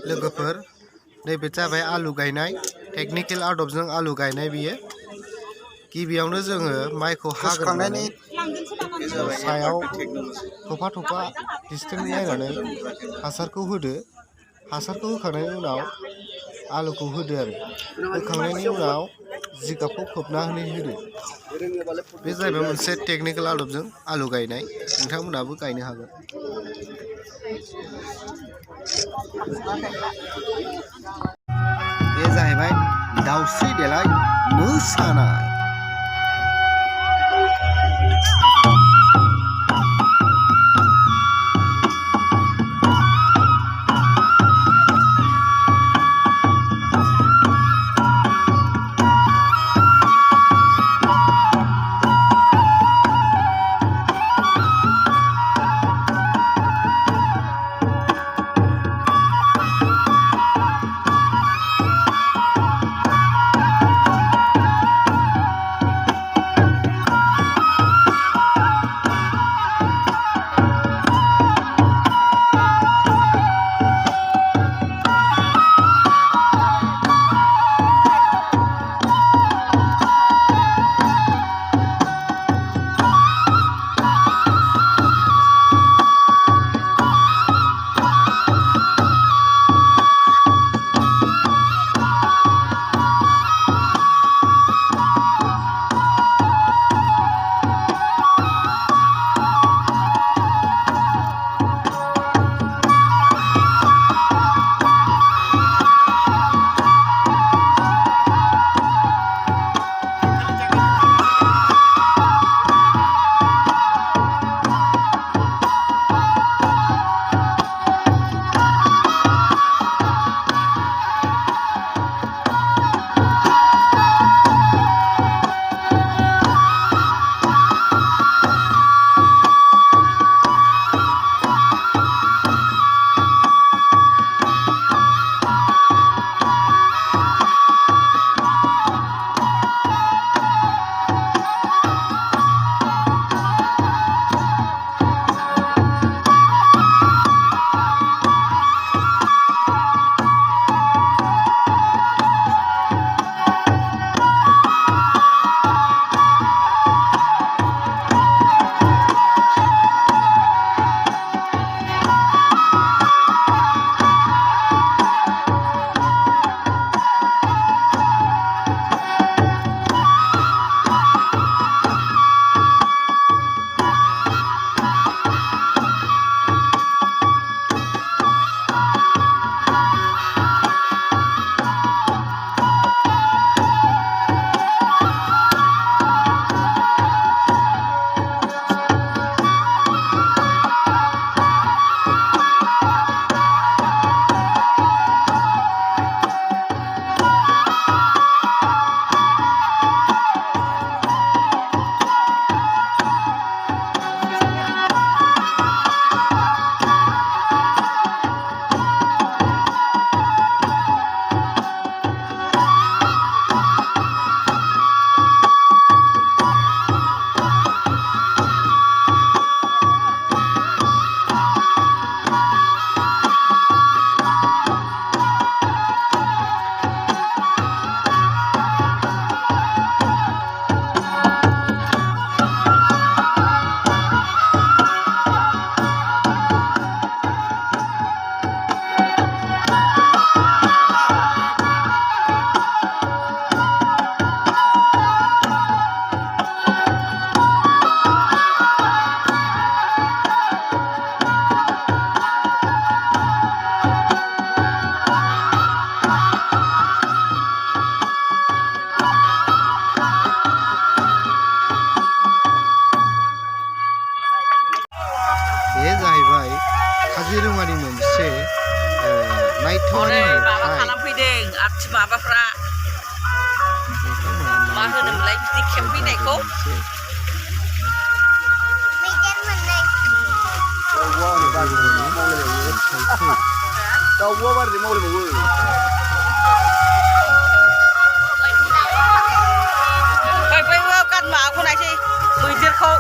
लोगोफोर नैबे जाबाय आलु गायनाय टेकनिकेल आदबजों आलु गायनाय बियो गिबियावनो जोङो माइखौ हाग्रोनानै सायाव थफा थफा डिसटेन्स नायनानै हासारखौ होदो हासारखौ होखांनायनि उनाव आलुखौ होदो आरो होखांनायनि उनाव जिगाबखौ खोबनानै होदो बे जाहैबाय मोनसे टेकनिकेल आदबजों आलु गायनाय नोंथांमोनाबो गायनो हागोन बे जाहैबाय दाउस्रि देलाय मोसानाय काजिरङानि मोनसे नायथावना माबा खालामफैदों आरथि माबाफ्रा मा होनोमोनलाय बिदि खेबफैनायखौ दाउब'आ बारदि मावलायबावो बै गान माबाखौ नायसै मैदेरखौ